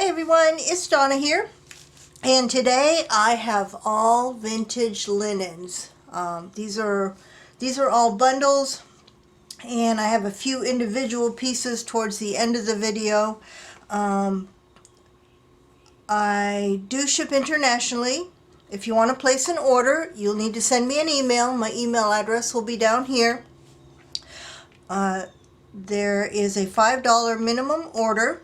Hi everyone, it's Donna here, and today I have all vintage linens. These are all bundles, and I have a few individual pieces towards the end of the video. I do ship internationally. If you want to place an order, you'll need to send me an email. My email address will be down here. There is a $5 minimum order.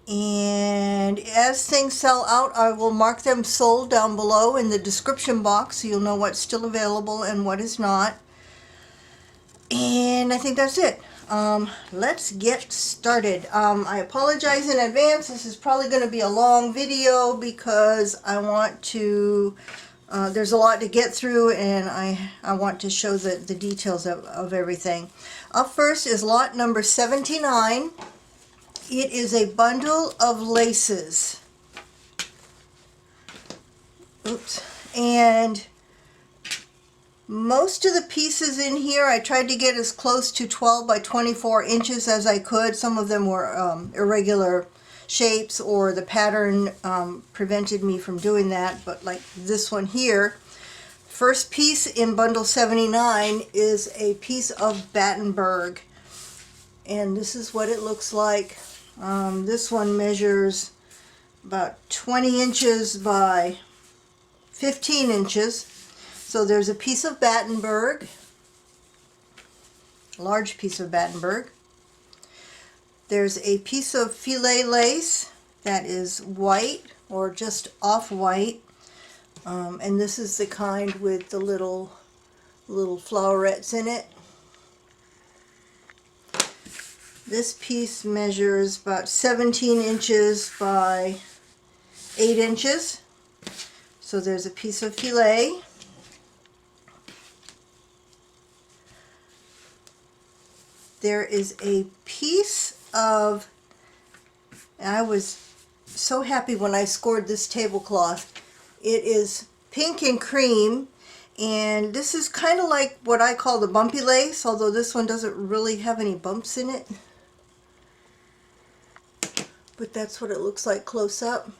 And as things sell out, I will mark them sold down below in the description box so you'll know what's still available and what is not. And I think that's it. Let's get started. I apologize in advance. This is probably going to be a long video because I want to, there's a lot to get through, and I want to show the details of everything. Up first is lot number 79. It is a bundle of laces. Oops. And most of the pieces in here, I tried to get as close to 12 by 24 inches as I could. Some of them were irregular shapes, or the pattern prevented me from doing that. But like this one here, first piece in bundle 79 is a piece of Battenberg. And this is what it looks like. This one measures about 20 inches by 15 inches. So there's a piece of Battenberg, a large piece of Battenberg. There's a piece of filet lace that is white or just off-white. And this is the kind with the little flowerets in it. This piece measures about 17 inches by 8 inches. So there's a piece of filet. There is a piece of, and I was so happy when I scored this tablecloth. It is pink and cream, and this is kind of like what I call the bumpy lace, although this one doesn't really have any bumps in it. But that's what it looks like close up.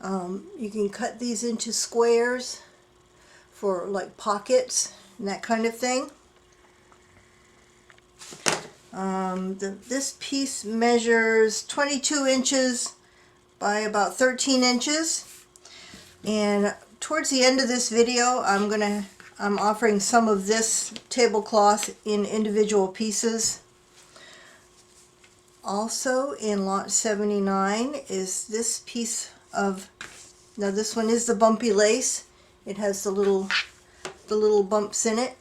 You can cut these into squares for like pockets and that kind of thing. This piece measures 22 inches by about 13 inches. And towards the end of this video, I'm offering some of this tablecloth in individual pieces. Also in lot 79 is this piece of, now this one is the bumpy lace. It has the little bumps in it.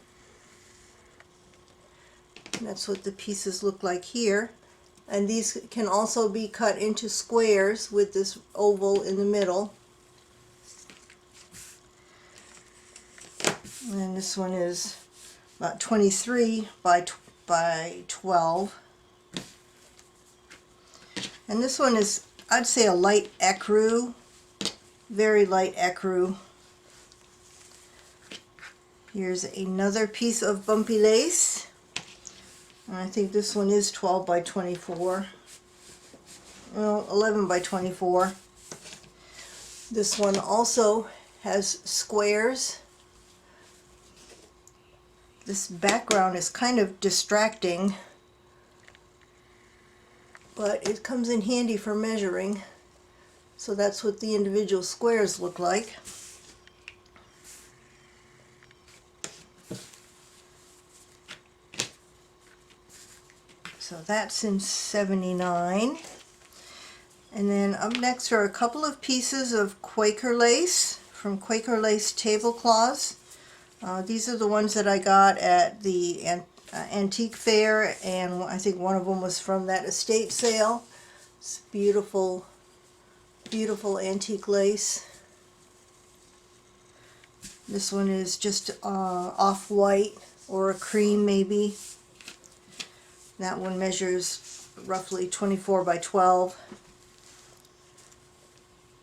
And that's what the pieces look like here. And these can also be cut into squares with this oval in the middle. And this one is about 23 by 12. And this one is, I'd say, a light ecru, very light ecru. Here's another piece of bumpy lace. And I think this one is 12 by 24. Well, 11 by 24. This one also has squares. This background is kind of distracting, but it comes in handy for measuring. So that's what the individual squares look like. So that's in 79. And then up next are a couple of pieces of Quaker lace from Quaker Lace Tablecloths. These are the ones that I got at the antique fair, and I think one of them was from that estate sale. It's beautiful, beautiful antique lace. This one is just off-white or a cream maybe. That one measures roughly 24 by 12.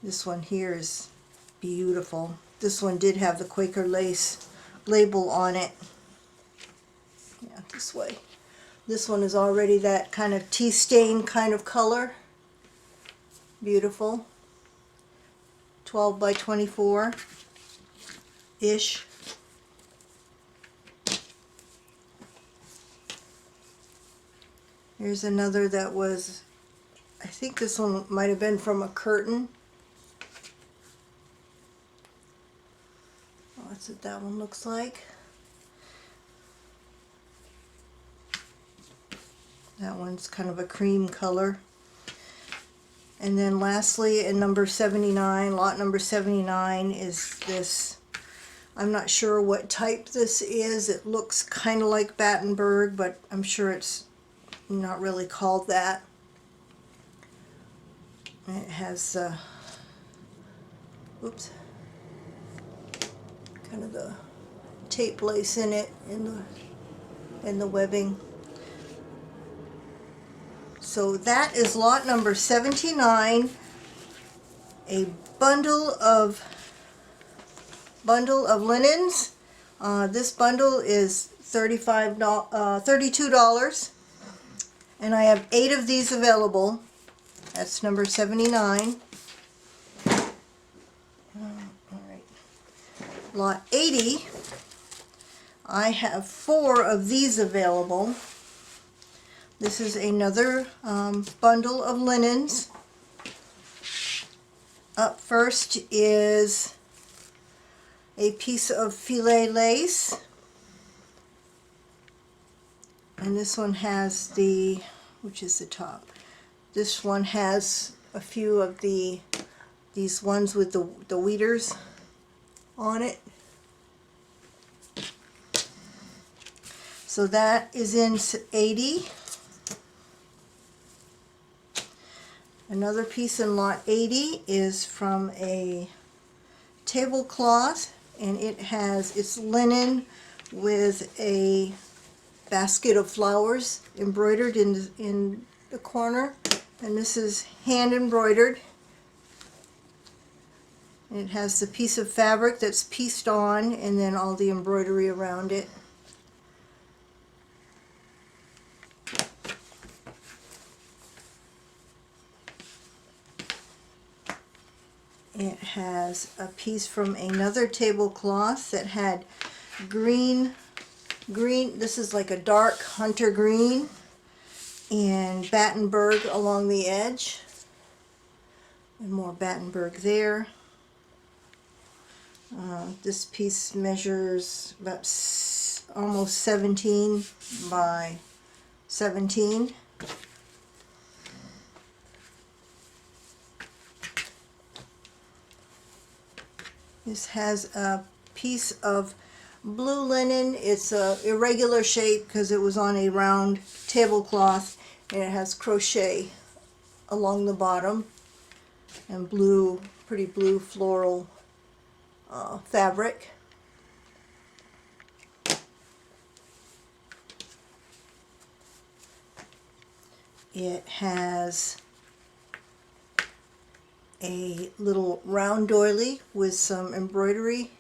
This one here is beautiful. This one did have the Quaker Lace label on it. Yeah, this way. This one is already that kind of tea stain kind of color. Beautiful. 12 by 24-ish. Here's another that was, I think this one might have been from a curtain. Oh, that's what that one looks like. That one's kind of a cream color. And then lastly, in number 79, lot number 79 is this. I'm not sure what type this is. It looks kind of like Battenberg, but I'm sure it's not really called that. It has, oops, kind of the tape lace in it, in the webbing. So that is lot number 79, a bundle of linens. This bundle is $32, and I have 8 of these available. That's number 79. All right. Lot 80, I have 4 of these available. This is another bundle of linens. Up first is a piece of filet lace. And this one has the, which is the top? This one has a few of these ones with the weeders on it. So that is in 80. Another piece in lot 80 is from a tablecloth, and it's linen with a basket of flowers embroidered in the corner, and this is hand embroidered. It has the piece of fabric that's pieced on, and then all the embroidery around it. It has a piece from another tablecloth that had green, this is like a dark hunter green, and Battenberg along the edge, and more Battenberg there. This piece measures about almost 17 by 17. This has a piece of blue linen. It's a irregular shape because it was on a round tablecloth, and it has crochet along the bottom and blue, pretty blue floral fabric. It has a little round doily with some embroidery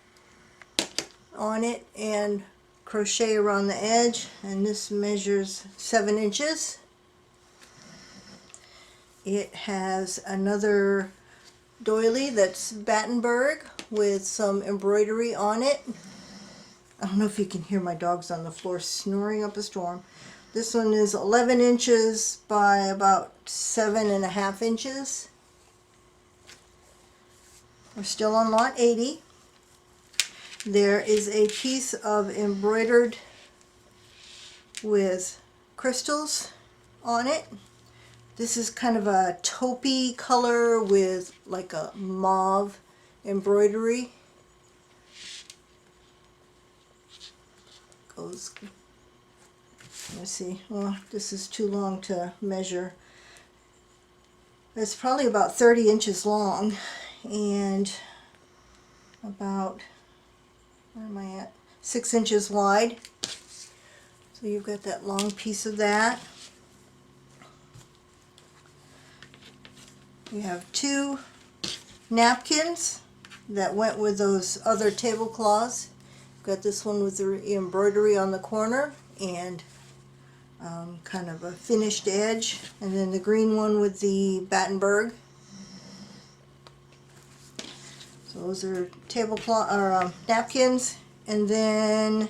on it and crochet around the edge, and this measures 7 inches. It has another doily that's Battenberg with some embroidery on it. I don't know if you can hear my dogs on the floor snoring up a storm. This one is 11 inches by about 7.5 inches. We're still on lot 80. There is a piece of embroidered with crystals on it. This is kind of a taupey color with like a mauve embroidery. Goes, let's see, well, this is too long to measure. It's probably about 30 inches long and about, where am I at, 6 inches wide. So you've got that long piece of that. We have 2 napkins that went with those other tablecloths. Got this one with the embroidery on the corner and kind of a finished edge, and then the green one with the Battenberg. Those are tablecloth or napkins. And then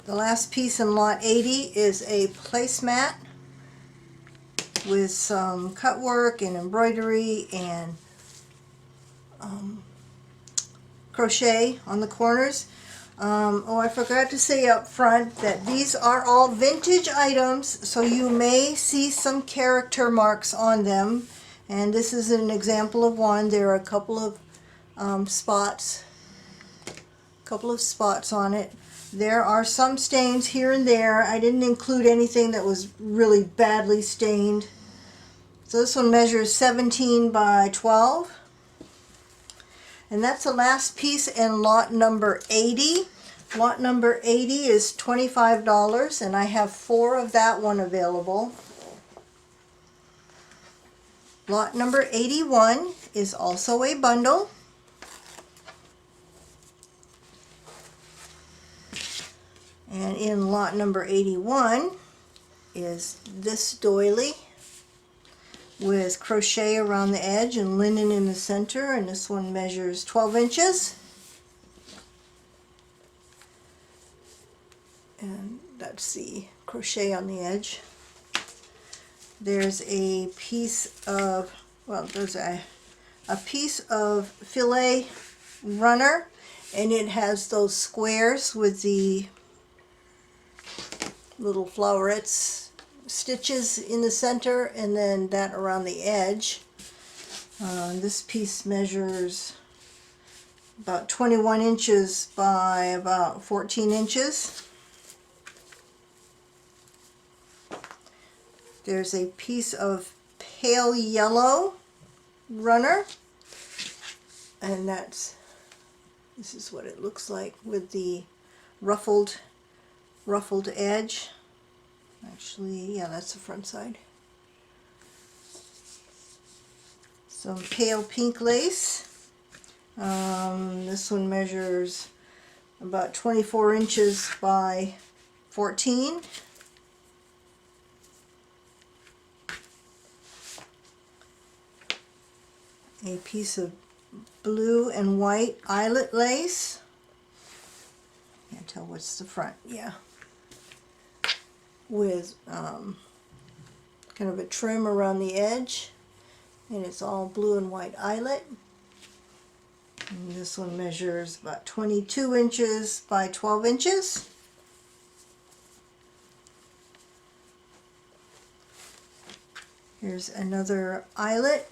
the last piece in lot 80 is a placemat with some cut work and embroidery and crochet on the corners. Oh, I forgot to say up front that these are all vintage items, so you may see some character marks on them. And this is an example of one. There are a couple of spots on it. There are some stains here and there. I didn't include anything that was really badly stained. So this one measures 17 by 12. And that's the last piece in lot number 80. Lot number 80 is $25, and I have 4 of that one available. Lot number 81 is also a bundle. And in lot number 81 is this doily with crochet around the edge and linen in the center, and this one measures 12 inches. And that's the crochet on the edge. There's a piece of, well, there's a piece of filet runner, and it has those squares with the little flowerets stitches in the center, and then that around the edge. This piece measures about 21 inches by about 14 inches. There's a piece of pale yellow runner, and this is what it looks like with the ruffled edge. Actually, yeah, that's the front side. Some pale pink lace. This one measures about 24 inches by 14. A piece of blue and white eyelet lace. Can't tell what's the front, yeah. With kind of a trim around the edge, and it's all blue and white eyelet. And this one measures about 22 inches by 12 inches. Here's another eyelet.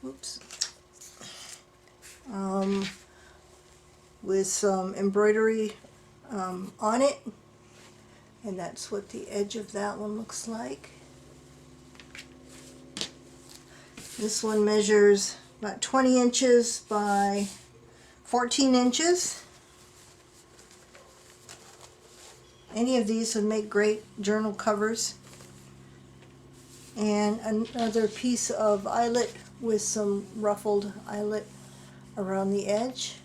Oops. With some embroidery on it, and that's what the edge of that one looks like. This one measures about 20 inches by 14 inches. Any of these would make great journal covers. And another piece of eyelet with some ruffled eyelet around the edge.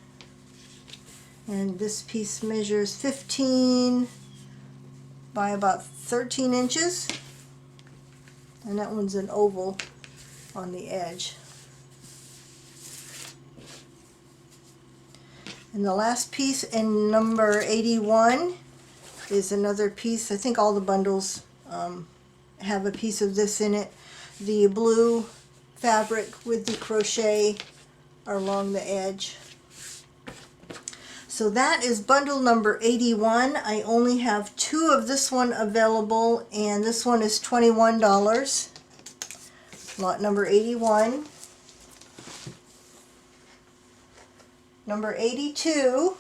And this piece measures 15 by about 13 inches. And that one's an oval on the edge. And the last piece in number 81 is another piece. I think all the bundles have a piece of this in it. The blue fabric with the crochet along the edge. So that is bundle number 81. I only have 2 of this one available, and this one is $21. Lot number 81. Number 82.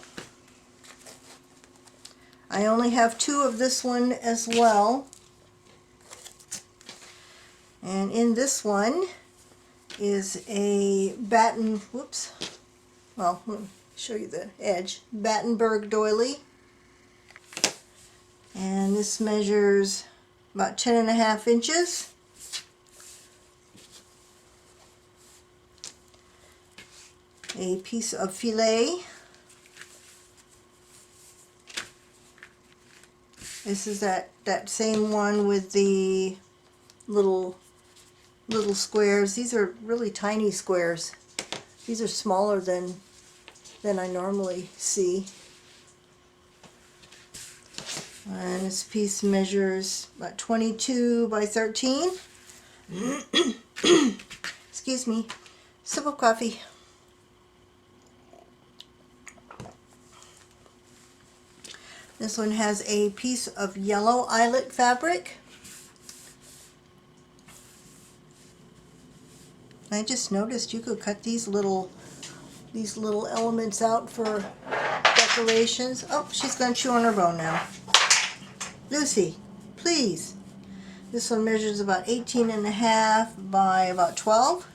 I only have 2 of this one as well. And in this one is a batten, whoops, well, let me show you the edge, Battenberg doily. And this measures about 10.5 inches. A piece of filet. This is that same one with the little little squares. These are really tiny squares. These are smaller than I normally see. And this piece measures about 22 by 13. Excuse me. Sip of coffee. This one has a piece of yellow eyelet fabric. I just noticed you could cut these little elements out for decorations. Oh, she's going to chew on her bone now. Lucy, please. This one measures about 18.5 by about 12.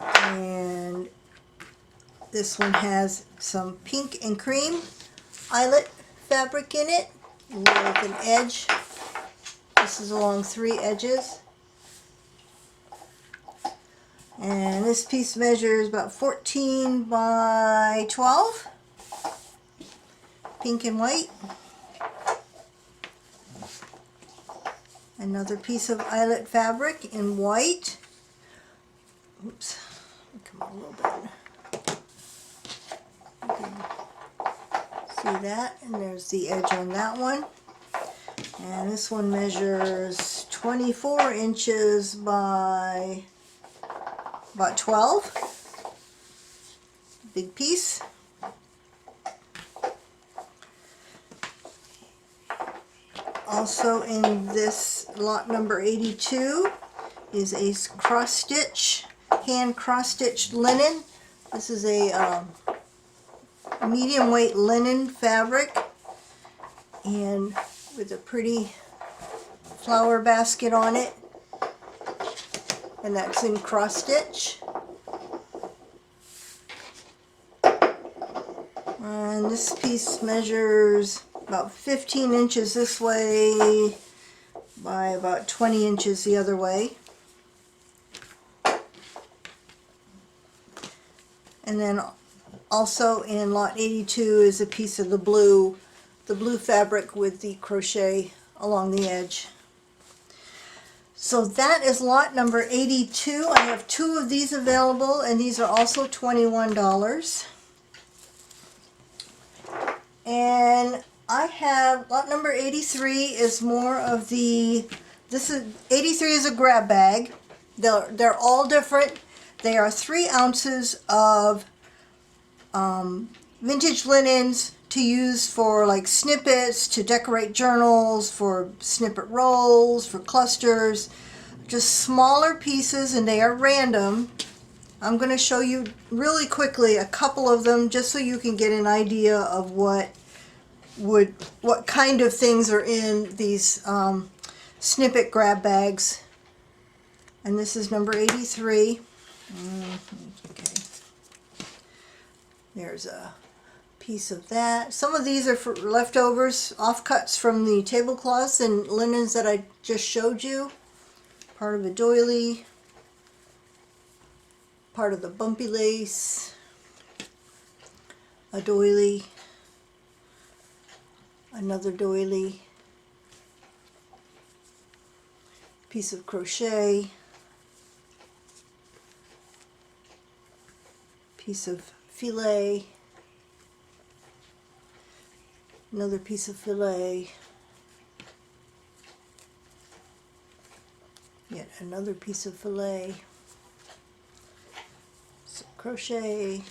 And this one has some pink and cream eyelet fabric in it with an edge. This is along 3 edges. And this piece measures about 14 by 12. Pink and white. Another piece of eyelet fabric in white. Oops, come on a little bit. You can see that, and there's the edge on that one. And this one measures 24 inches by about 12. Big piece. Also in this lot number 82 is a cross-stitch, hand cross-stitched linen. This is a medium weight linen fabric, and with a pretty flower basket on it, and that's in cross-stitch. And this piece measures about 15 inches this way by about 20 inches the other way. And then also in lot 82 is a piece of the blue fabric with the crochet along the edge. So that is lot number 82. I have 2 of these available, and these are also $21. And I have lot number 83 is more of the, 83 is a grab bag. They're all different. They are 3 ounces of vintage linens to use for like snippets, to decorate journals, for snippet rolls, for clusters. Just smaller pieces, and they are random. I'm going to show you really quickly a couple of them just so you can get an idea of what kind of things are in these snippet grab bags. And this is number 83. Okay. There's a piece of that. Some of these are for leftovers, offcuts from the tablecloths and linens that I just showed you. Part of a doily, part of the bumpy lace, a doily, another doily, piece of crochet, piece of filet, another piece of filet, yet another piece of filet, some crochet,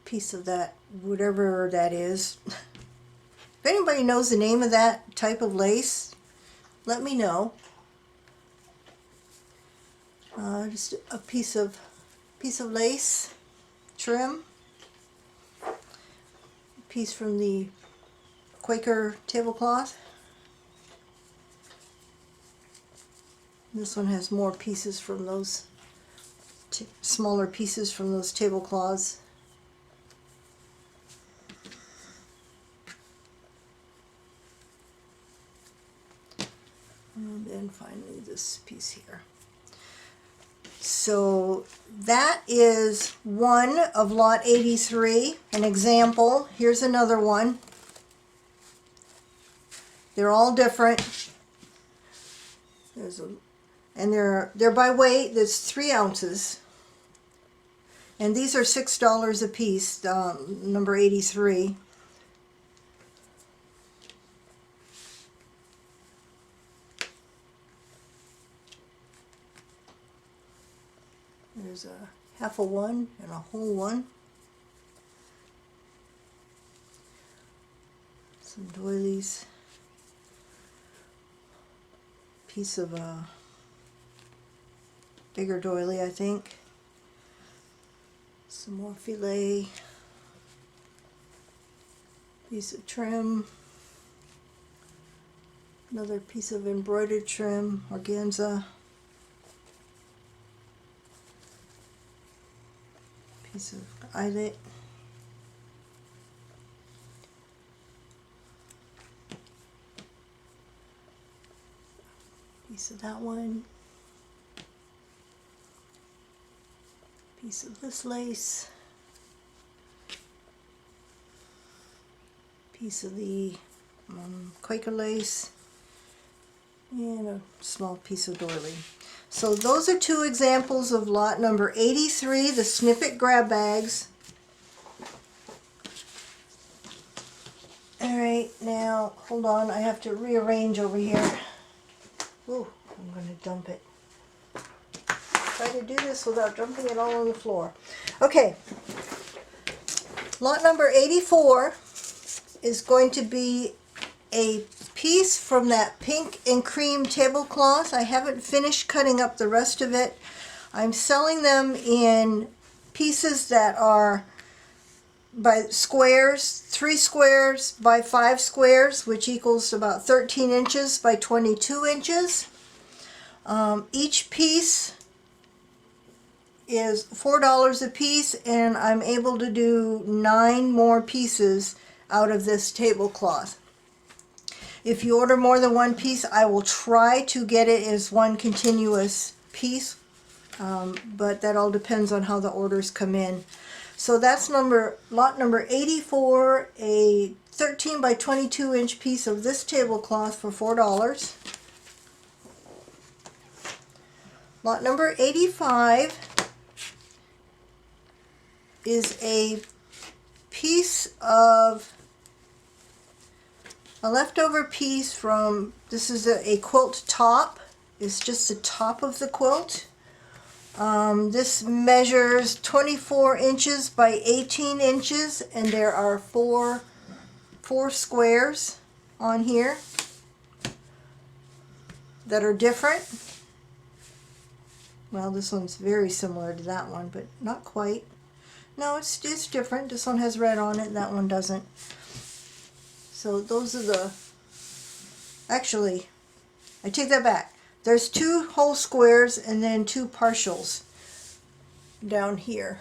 piece of that, whatever that is. If anybody knows the name of that type of lace, let me know. Just a piece of lace trim, piece from the Quaker tablecloth. This one has more pieces from those smaller pieces from those tablecloths. And then finally this piece here. So that is one of lot 83, an example. Here's another one. They're all different. And they're by weight. There's 3 ounces. And these are $6 a piece, number 83. There's a half a one and a whole one. Some doilies. Piece of a bigger doily, I think. Some more filet. Piece of trim. Another piece of embroidered trim, organza. Piece of eyelet. Piece of that one. Piece of this lace. Piece of the Quaker lace. And a small piece of doily. So those are 2 examples of lot number 83, the Snippet grab bags. Alright, now hold on, I have to rearrange over here. Ooh, I'm going to dump it. Try to do this without dumping it all on the floor. Okay, lot number 84 is going to be a piece from that pink and cream tablecloth. I haven't finished cutting up the rest of it. I'm selling them in pieces that are by squares, 3 squares by 5 squares, which equals about 13 inches by 22 inches. Each piece is $4 a piece, and I'm able to do 9 more pieces out of this tablecloth. If you order more than 1 piece, I will try to get it as one continuous piece, but that all depends on how the orders come in. So that's lot number 84, a 13 by 22 inch piece of this tablecloth for $4. Lot number 85 is a piece of a leftover piece from, this is a quilt top. It's just the top of the quilt. This measures 24 inches by 18 inches, and there are four squares on here that are different. Well, this one's very similar to that one, but not quite. No, it's different. This one has red on it, that one doesn't. So those are the, actually, I take that back. There's 2 whole squares and then 2 partials down here.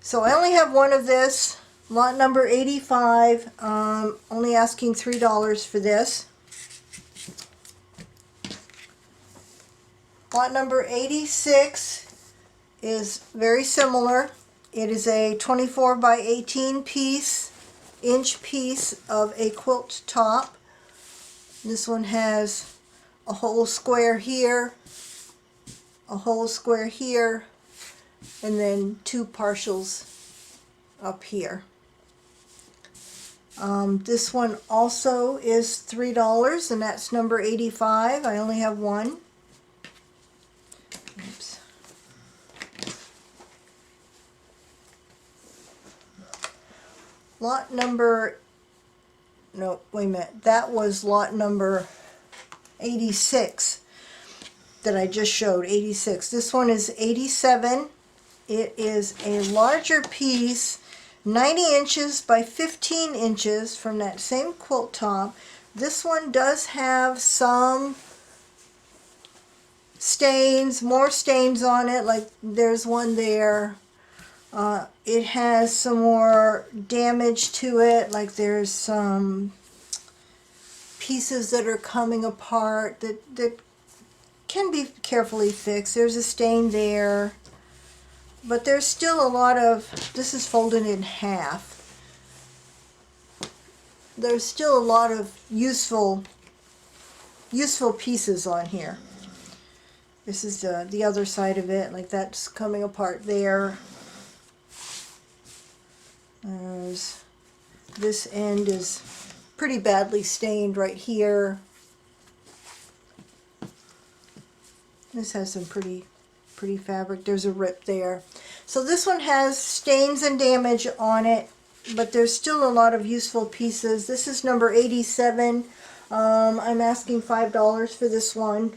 So I only have one of this, lot number 85, only asking $3 for this. Lot number 86 is very similar. It is a 24 by 18 inch piece of a quilt top. This one has a whole square here, a whole square here, and then 2 partials up here. This one also is $3, and that's number 85. I only have one. Oops. Lot number, no, wait a minute, that was lot number 86 that I just showed, 86. This one is 87. It is a larger piece, 90 inches by 15 inches from that same quilt top. This one does have some stains, more stains on it, like there's one there. It has some more damage to it, like there's some pieces that are coming apart that can be carefully fixed. There's a stain there, but there's still a lot of, this is folded in half. there's still a lot of useful pieces on here. This is the other side of it, like that's coming apart there. This end is pretty badly stained right here. This has some pretty fabric. There's a rip there. So this one has stains and damage on it, but there's still a lot of useful pieces. This is number 87. I'm asking $5 for this one.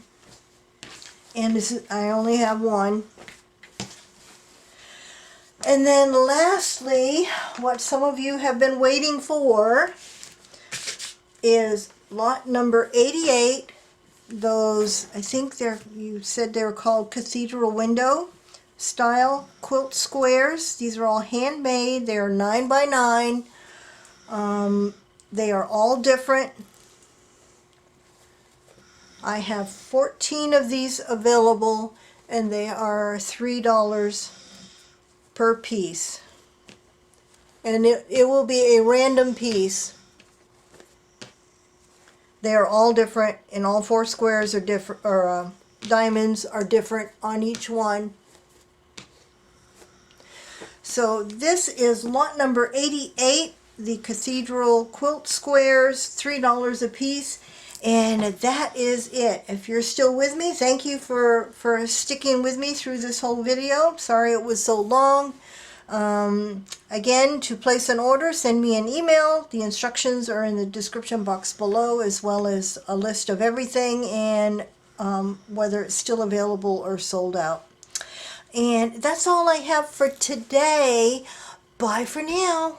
And this is, I only have one. And then lastly, what some of you have been waiting for is lot number 88. Those, I think you said they're called cathedral window style quilt squares. These are all handmade. They are 9 by 9. They are all different. I have 14 of these available, and they are $3 per piece. And it will be a random piece. They are all different, and all 4 squares are different, or diamonds are different on each one. So this is lot number 88, the Cathedral Quilt Squares, $3 a piece. And that is it. If you're still with me, thank you for sticking with me through this whole video. Sorry it was so long. Again, to place an order, send me an email. The instructions are in the description box below, as well as a list of everything and whether it's still available or sold out. And that's all I have for today. Bye for now.